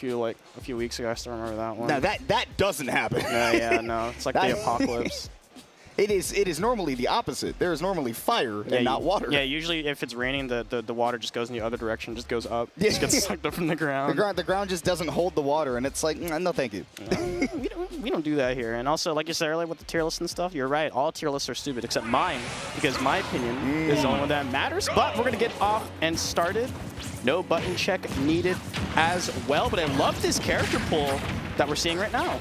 a few weeks ago. I still remember that one. Now that doesn't happen. Yeah, no. It's like the apocalypse. It is normally the opposite. There is normally fire and not water. Yeah, usually if it's raining, the water just goes in the other direction, just goes up. Just gets sucked up from the ground. The ground just doesn't hold the water, and it's like, no, thank you. We don't do that here. And also, like you said earlier with the tier list and stuff, you're right. All tier lists are stupid except mine, because my opinion is the only one that matters. But we're going to get off and started. No button check needed as well. But I love this character pool that we're seeing right now.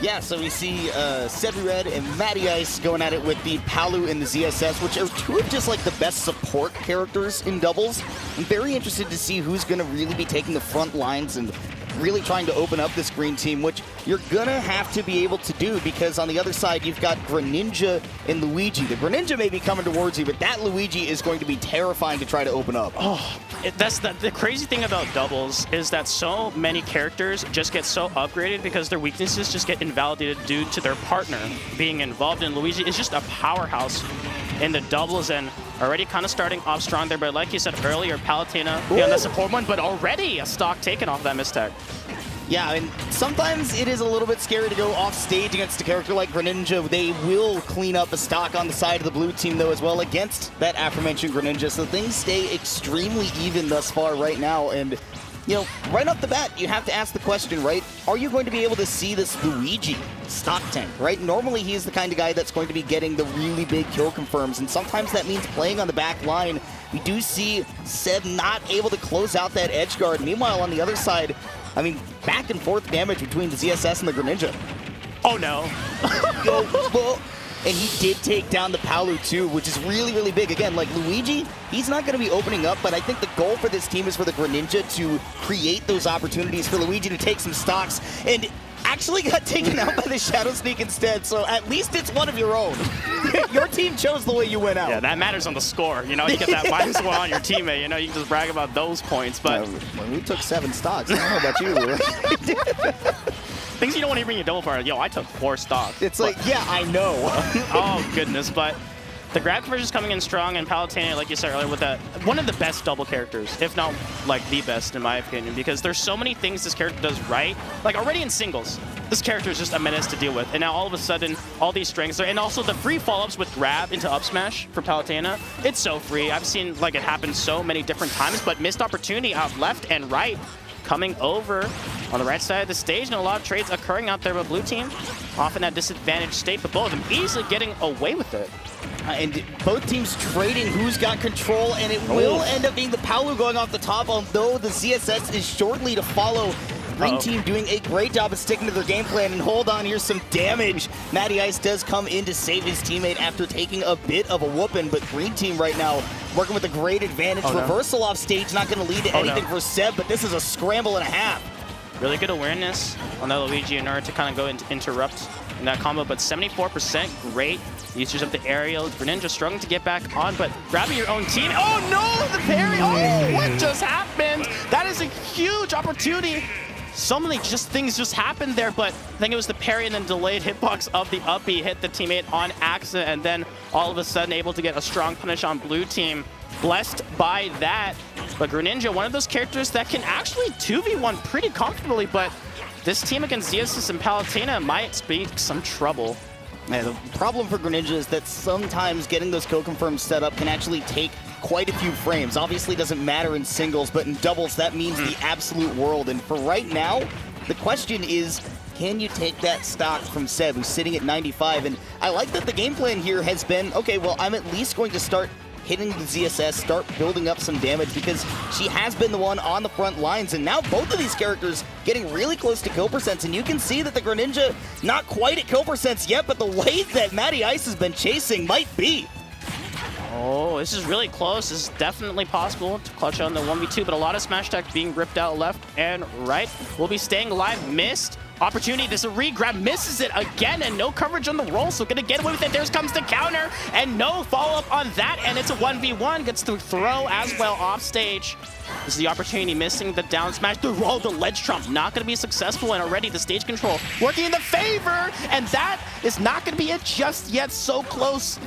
Yeah, so we see SebbyRed and MattyIce going at it with the Palu and the ZSS, which are two of just like the best support characters in doubles. I'm very interested to see who's going to really be taking the front lines and really trying to open up this green team, which you're going to have to be able to do, because on the other side, you've got Greninja and Luigi. The Greninja may be coming towards you, but that Luigi is going to be terrifying to try to open up. Oh, that's the crazy thing about doubles is that so many characters just get so upgraded because their weaknesses just get invalidated due to their partner being involved. And Luigi is just a powerhouse in the doubles and already kind of starting off strong there. But like you said earlier, Palutena on the support one, but already a stock taken off that mistech. Yeah, and sometimes it is a little bit scary to go off stage against a character like Greninja. They will clean up the stock on the side of the blue team, though, as well, against that aforementioned Greninja. So things stay extremely even thus far right now. And, you know, right off the bat, you have to ask the question, right? Are you going to be able to see this Luigi stock tank, right? Normally, he's the kind of guy that's going to be getting the really big kill confirms, and sometimes that means playing on the back line. We do see Seb not able to close out that edge guard. Meanwhile, on the other side, I mean, back and forth damage between the ZSS and the Greninja. Oh, no. And he did take down the Palu, too, which is really, really big. Again, like Luigi, he's not going to be opening up, but I think the goal for this team is for the Greninja to create those opportunities for Luigi to take some stocks, and actually got taken out by the Shadow Sneak instead, so at least it's one of your own. Your team chose the way you went out. Yeah, that matters on the score. You know, you get that -1 on your teammate. You know, you can just brag about those points, but... When we took 7 stocks, I don't know about you. Things you don't want to bring your double fire. Yo, I took 4 stocks. It's like, yeah, I know. Oh, goodness, but... The grab conversion is coming in strong, and Palutena, like you said earlier, with one of the best double characters, if not like the best in my opinion, because there's so many things this character does right. Like already in singles, this character is just a menace to deal with, and now all of a sudden, all these strengths are, and also the free follow-ups with grab into up smash for Palutena, it's so free. I've seen like it happen so many different times, but missed opportunity out left and right, coming over on the right side of the stage, and a lot of trades occurring out there with blue team, often at disadvantaged state, but both of them easily getting away with it. And both teams trading who's got control, and it will end up being the Palu going off the top, although the ZSS is shortly to follow. Green team doing a great job of sticking to their game plan, and hold on, here's some damage. MattyIce does come in to save his teammate after taking a bit of a whooping, but green team right now working with a great advantage. Reversal off stage, not going to lead to anything for Seb, but this is a scramble and a half. Really good awareness on that Luigi in order to kind of go and interrupt in that combo, but 74%, great usage of the aerial. Greninja struggling to get back on, but grabbing your own team. Oh no, the parry! Oh, what just happened? That is a huge opportunity. So many things just happened there, but I think it was the parry and then delayed hitbox of the up B hit the teammate on accident, and then all of a sudden able to get a strong punish on blue team. Blessed by that, but Greninja, one of those characters that can actually 2v1 pretty comfortably, but this team against ZSS and Palutena might be some trouble. Yeah, the problem for Greninja is that sometimes getting those kill confirms set up can actually take quite a few frames. Obviously, it doesn't matter in singles, but in doubles, that means the absolute world. And for right now, the question is, can you take that stock from Seb, who's sitting at 95? And I like that the game plan here has been, okay, well, I'm at least going to start hitting the ZSS, start building up some damage, because she has been the one on the front lines, and now both of these characters getting really close to kill percents, and you can see that the Greninja not quite at kill percents yet, but the way that MattyIce has been chasing might be. Oh, this is really close. This is definitely possible to clutch on the 1v2, but a lot of smash tech being ripped out left and right. Will be staying alive. Missed opportunity. This is a re-grab. Misses it again, and no coverage on the roll, so gonna get away with it. There comes the counter, and no follow-up on that, and it's a 1v1. Gets the throw as well off stage. This is the opportunity, missing the down smash. The roll, the ledge trump, not gonna be successful, and already the stage control working in the favor, and that is not gonna be it just yet. So close.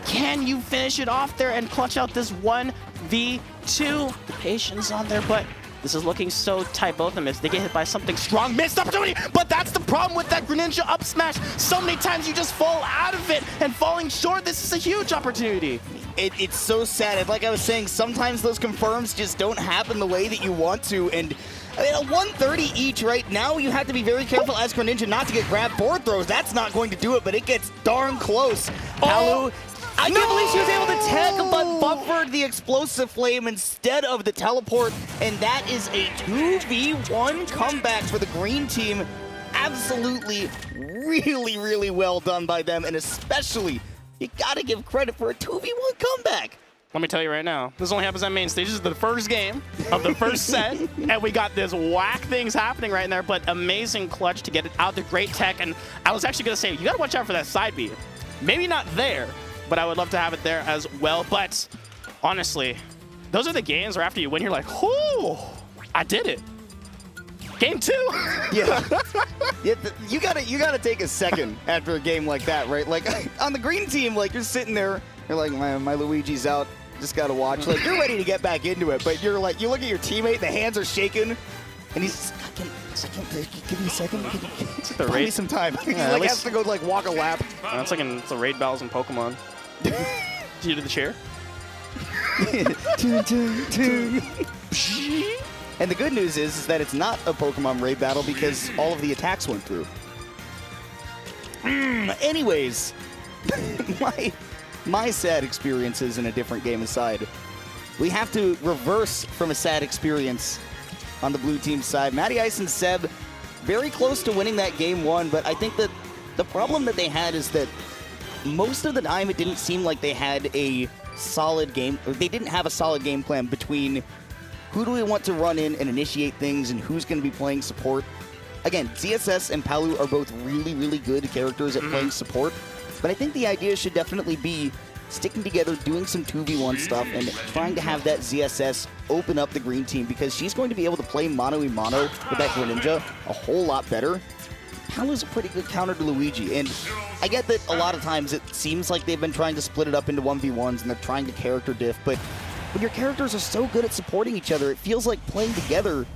Can you finish it off there and clutch out this 1v2? The patience on there, but This is looking so tight, both of them. If they get hit by something strong, missed opportunity, but that's the problem with that Greninja up smash. So many times you just fall out of it, and falling short, this is a huge opportunity. It's so sad. And like I was saying, sometimes those confirms just don't happen the way that you want to. And I mean, a 130 each right now, you have to be very careful as Greninja not to get grabbed forward throws. That's not going to do it, but it gets darn close. Palu, I can't believe she was able to tech, but buffered the explosive flame instead of the teleport. And that is a 2v1 comeback for the green team. Absolutely, really, really well done by them. And especially, you gotta give credit for a 2v1 comeback. Let me tell you right now, this only happens at Mainstage. This is the first game of the first set, and we got this whack things happening right there, but amazing clutch to get it out, the great tech, and I was actually gonna say, you gotta watch out for that side B. Maybe not there, but I would love to have it there as well. But honestly, those are the games where after you win, you're like, oh, I did it. Game 2. Yeah. You gotta take a second after a game like that, right? Like on the green team, like you're sitting there, you're like, my Luigi's out, just gotta watch. Like you're ready to get back into it, but you're like, you look at your teammate, the hands are shaking, and he's give me a second. Give me some time. He like has to go like walk a lap. That's like it's the raid battles in Pokemon. Did you do the chair? And the good news is that it's not a Pokemon raid battle because all of the attacks went through. Anyways, my sad experiences in a different game aside, we have to reverse from a sad experience on the blue team side. MattyIce and Seb very close to winning that game 1, but I think that the problem that they had is that most of the time it didn't seem like they had a solid game, or they didn't have a solid game plan between who do we want to run in and initiate things and who's going to be playing support. Again, ZSS and Palu are both really, really good characters at playing support, but I think the idea should definitely be sticking together, doing some 2v1 stuff, and trying to have that ZSS open up the green team because she's going to be able to play mono-y-mono with that Greninja a whole lot better. Palu's a pretty good counter to Luigi, and I get that a lot of times it seems like they've been trying to split it up into 1v1s and they're trying to character diff, but when your characters are so good at supporting each other, it feels like playing together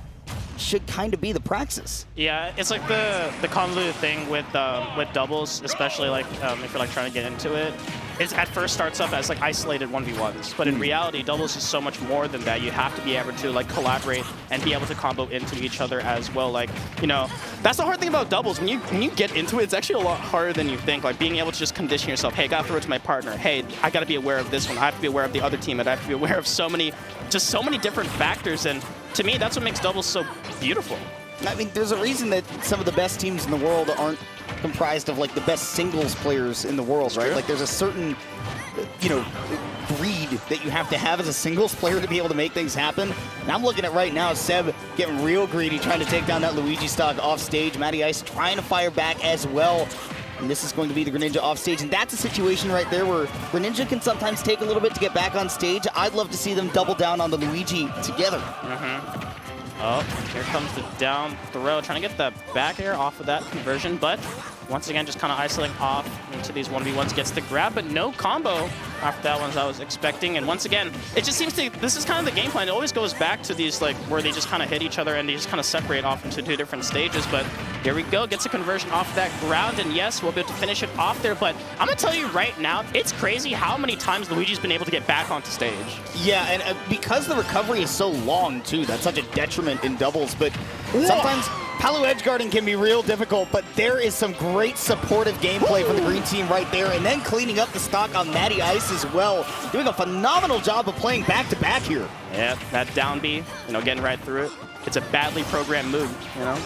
should kind of be the praxis. Yeah, it's like the convoluted thing with doubles, especially like if you're like trying to get into it. It at first starts up as like isolated 1v1s, but in reality, doubles is so much more than that. You have to be able to like collaborate and be able to combo into each other as well. Like, you know, that's the hard thing about doubles. When you get into it, it's actually a lot harder than you think. Like being able to just condition yourself. Hey, I gotta throw it to my partner. Hey, I gotta be aware of this one. I have to be aware of the other team. And I have to be aware of so many different factors. And to me, that's what makes doubles so beautiful. I mean, there's a reason that some of the best teams in the world aren't comprised of like the best singles players in the world, right? Like there's a certain, you know, breed that you have to have as a singles player to be able to make things happen. And I'm looking at right now, Seb getting real greedy, trying to take down that Luigi stock off stage. MattyIce trying to fire back as well. And this is going to be the Greninja off stage. And that's a situation right there where Greninja can sometimes take a little bit to get back on stage. I'd love to see them double down on the Luigi together. Oh, here comes the down throw, trying to get the back air off of that conversion, but once again, just kind of isolating off into these 1v1s, gets the grab, but no combo after that one as I was expecting. And once again, it just seems to, this is kind of the game plan. It always goes back to these, like, where they just kind of hit each other and they just kind of separate off into 2 different stages. But here we go, gets a conversion off of that ground, and yes, we'll be able to finish it off there. But I'm going to tell you right now, it's crazy how many times Luigi's been able to get back onto stage. Yeah, and because the recovery is so long, too, that's such a detriment in doubles. But sometimes Palu edgeguarding can be real difficult, but there is some great supportive gameplay from the green team right there, and then cleaning up the stock on MattyIce as well. Doing a phenomenal job of playing back-to-back here. Yeah, that down B, you know, getting right through it. It's a badly programmed move, you know,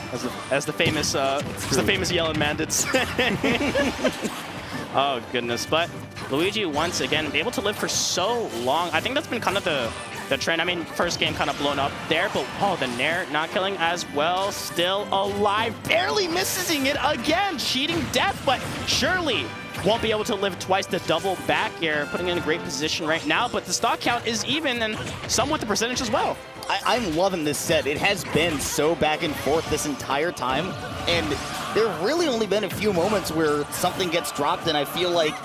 as the famous yelling man did say. Oh, goodness. But Luigi, once again, able to live for so long. I think that's been kind of the trend. I mean, first game kind of blown up there, but oh, the Nair not killing as well. Still alive, barely missing it again. Cheating death, but surely won't be able to live twice. The double back air, putting in a great position right now, but the stock count is even and somewhat the percentage as well. I'm loving this set. It has been so back and forth this entire time, and there have really only been a few moments where something gets dropped, and I feel like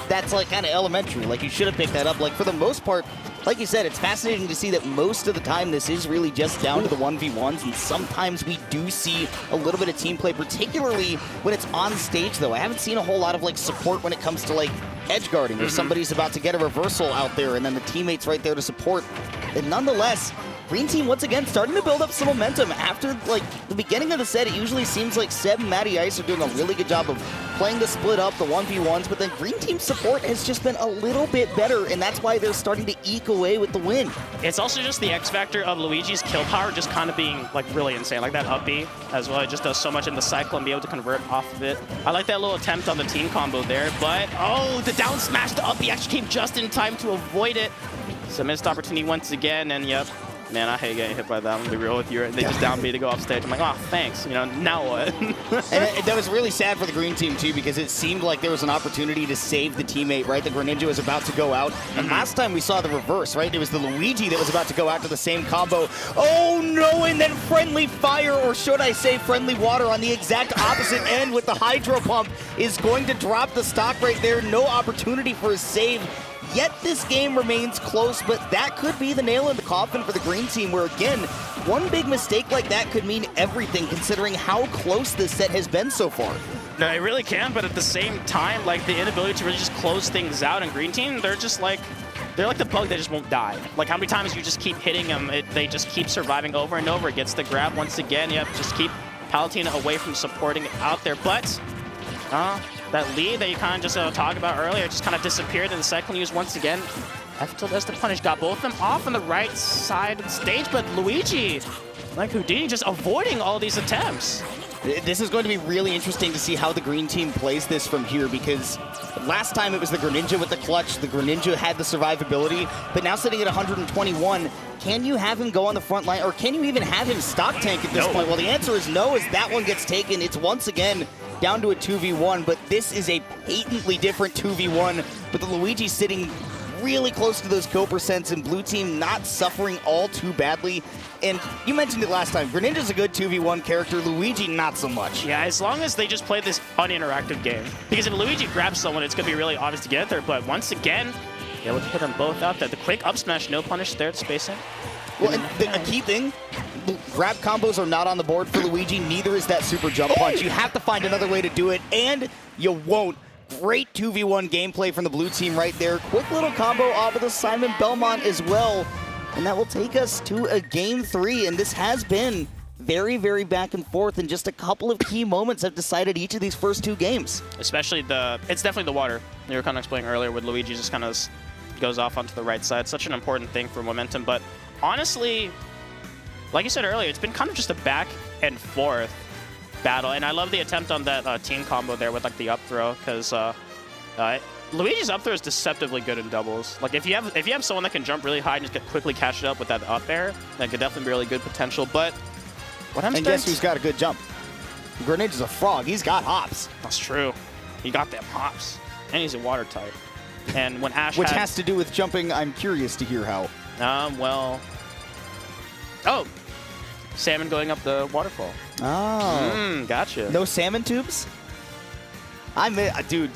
that's like kind of elementary. Like you should have picked that up. Like for the most part, like you said, it's fascinating to see that most of the time this is really just down to the 1v1s, and sometimes we do see a little bit of team play, particularly when it's on stage, though. I haven't seen a whole lot of like support when it comes to like edge guarding, or somebody's about to get a reversal out there, and then the teammate's right there to support. And nonetheless, Green Team, once again, starting to build up some momentum. After, like, the beginning of the set, it usually seems like Seb and MattyIce are doing a really good job of playing the split up, the 1v1s, but then Green Team's support has just been a little bit better, and that's why they're starting to eke away with the win. It's also just the X factor of Luigi's kill power just kind of being, like, really insane. Like that up B as well. It just does so much in the cycle and be able to convert off of it. I like that little attempt on the team combo there, but, oh, the down smash to up B actually came just in time to avoid it. So missed opportunity once again, and yep. Man, I hate getting hit by that. I'm gonna be real with you. They just down B to go off stage. I'm like, oh, thanks. You know, now what? And that was really sad for the Green Team, too, because it seemed like there was an opportunity to save the teammate, right? The Greninja was about to go out. And last time we saw the reverse, right? It was the Luigi that was about to go out to the same combo. Oh, no, and then friendly fire, or should I say friendly water, on the exact opposite end with the Hydro Pump is going to drop the stock right there. No opportunity for a save. Yet this game remains close, but that could be the nail in the coffin for the Green Team, where, again, one big mistake like that could mean everything, considering how close this set has been so far. No, it really can, but at the same time, like, the inability to really just close things out in Green Team, they're just like, they're like the bug that just won't die. Like, how many times you just keep hitting them, they just keep surviving over and over. It gets the grab once again. Yep, just keep Palutena away from supporting it out there, but that lead that you kind of just talked about earlier just kind of disappeared in the cycle news once again. F tilde does the punish, got both of them off on the right side of the stage, but Luigi, like Houdini, just avoiding all these attempts. This is going to be really interesting to see how the Green Team plays this from here, because last time it was the Greninja with the clutch. The Greninja had the survivability, but now sitting at 121, can you have him go on the front line, or can you even have him stock tank at this point? Well, the answer is no, as that one gets taken. It's once again down to a 2v1, but this is a patently different 2v1, with the Luigi sitting really close to those kill percents, and Blue Team not suffering all too badly. And you mentioned it last time, Greninja's a good 2v1 character, Luigi not so much. Yeah, as long as they just play this uninteractive game. Because if Luigi grabs someone, it's going to be really obvious to get there, but once again, yeah, we'll put them both out there. The quick up smash, no punish there, spacing. Well, and the key thing, grab combos are not on the board for Luigi, neither is that super jump punch. You have to find another way to do it, and you won't. Great 2v1 gameplay from the Blue Team right there. Quick little combo off of the Simon Belmont as well. And that will take us to a game 3, and this has been very, very back and forth, and just a couple of key moments have decided each of these first 2 games. Especially it's definitely the water. You were kind of explaining earlier with Luigi just kind of goes off onto the right side. Such an important thing for momentum, but honestly, like you said earlier, it's been kind of just a back and forth battle, and I love the attempt on that team combo there with like the up throw, because Luigi's up throw is deceptively good in doubles. Like if you have someone that can jump really high and just quickly catch it up with that up air, that could definitely be really good potential. But what happens? And guess who's got a good jump? Greninja's a frog. He's got hops. That's true. He got them hops, and he's a water type. And when Ash which has to do with jumping, I'm curious to hear how. Well, salmon going up the waterfall. Oh. Gotcha. No salmon tubes? Dude,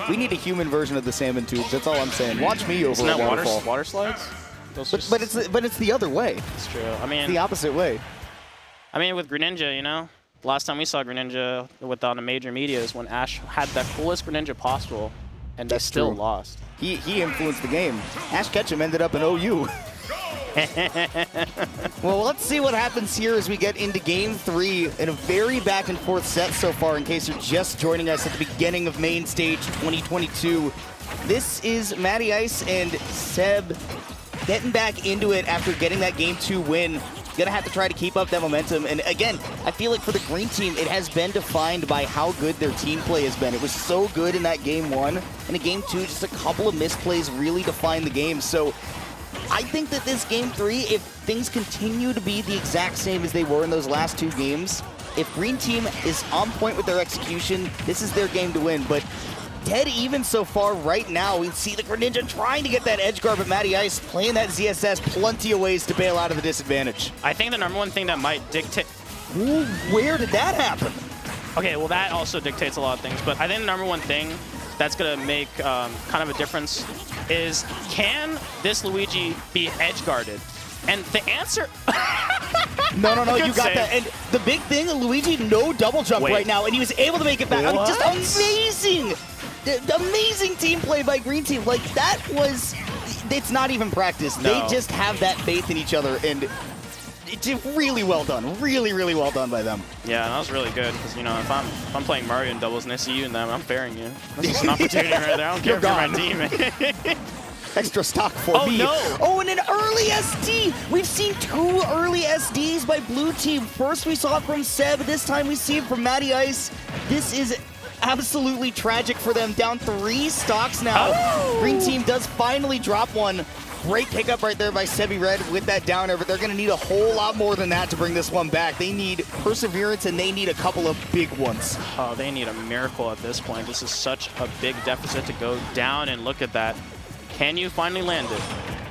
we need a human version of the salmon tubes. That's all I'm saying. Watch me over a waterfall. Water slides? But it's the other way. It's true. I mean, it's the opposite way. I mean, with Greninja, you know, last time we saw Greninja on a major media is when Ash had the coolest Greninja possible, and they still lost. He influenced the game. Ash Ketchum ended up in OU. Well, let's see what happens here as we get into game 3 in a very back and forth set so far, in case you're just joining us at the beginning of Mainstage 2022. This is MattyIce and Seb getting back into it after getting that game 2 win. Gonna have to try to keep up that momentum. And again, I feel like for the Green Team, it has been defined by how good their team play has been. It was so good in that game 1. And in game 2, just a couple of misplays really defined the game. So I think that this game 3, if things continue to be the exact same as they were in those last 2 games, if Green Team is on point with their execution, this is their game to win. But dead even so far right now. We see the Greninja trying to get that edge guard, but MattyIce playing that ZSS, plenty of ways to bail out of the disadvantage. I think the #1 thing that might dictate... Ooh, where did that happen? Okay, well that also dictates a lot of things, but I think the #1 thing that's going to make kind of a difference is, can this Luigi be edge guarded? And the answer... No, you got save. that. And the big thing, Luigi no double jump right now, and he was able to make it back. I mean, just amazing. Amazing team play by Green Team. Like, that was... It's not even practice. No. They just have that faith in each other, and it's really well done. Really, really well done by them. Yeah, that was really good, because, you know, if I'm playing Mario in doubles and I see you and them, I'm pairing you. This is an opportunity right there. I don't care if you're my teammate. Extra stock for me. No. Oh, and an early SD. We've seen 2 early SDs by Blue Team. First we saw it from Seb. This time we see it from MattyIce. This is absolutely tragic for them. Down 3 stocks now. Oh. Green Team does finally drop one. Great pickup right there by SebbyRed with that downer, but they're going to need a whole lot more than that to bring this one back. They need perseverance, and they need a couple of big ones. Oh, they need a miracle at this point. This is such a big deficit to go down, and look at that. Can you finally land it?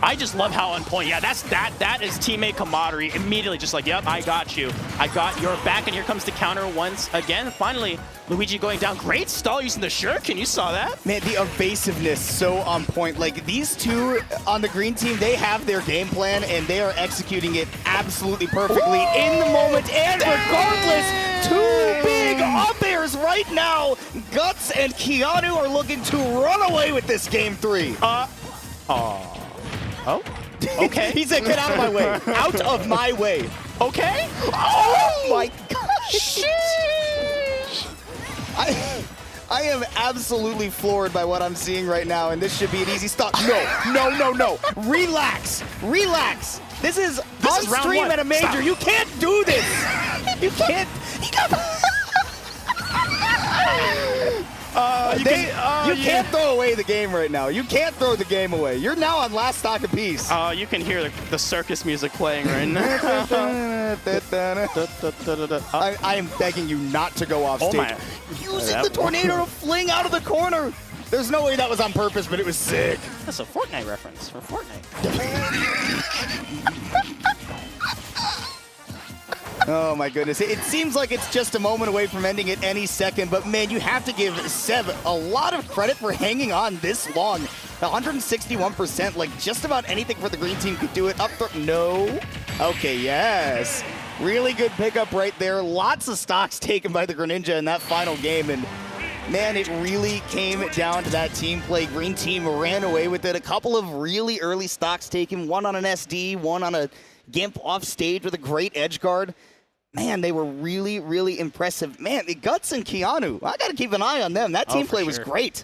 I just love how on point. Yeah, that is teammate camaraderie. Immediately just like, yep, I got you. I got your back, and here comes the counter once again. Finally, Luigi going down. Great stall using the shuriken. You saw that? Man, the evasiveness so on point. Like, these two on the Green Team, they have their game plan, and they are executing it absolutely perfectly in the moment. And regardless, 2 big up airs right now. Gutz and Keanu are looking to run away with this game 3. Oh, okay. He said, get out of my way. Out of my way. Okay. Oh my gosh. I am absolutely floored by what I'm seeing right now, and this should be an easy stop. No. Relax. This is on stream at a major. Stop. You can't do this. You can't. You can't throw away the game right now. You can't throw the game away. You're now on last stock apiece. You can hear the circus music playing right now. I am begging you not to go off stage. My. Using the tornado to fling out of the corner. There's no way that was on purpose, but it was sick. That's a Fortnite reference for Fortnite. Oh my goodness. It seems like it's just a moment away from ending it any second, but man, you have to give Seb a lot of credit for hanging on this long. 161%, like just about anything for the Green Team could do it. Up throw, no. Okay, yes. Really good pickup right there. Lots of stocks taken by the Greninja in that final game, and man, it really came down to that team play. Green Team ran away with it. A couple of really early stocks taken, one on an SD, one on a Gimp off stage with a great edge guard. Man, they were really, really impressive. Man, the Gutz and Keanu, I got to keep an eye on them. That team play was great.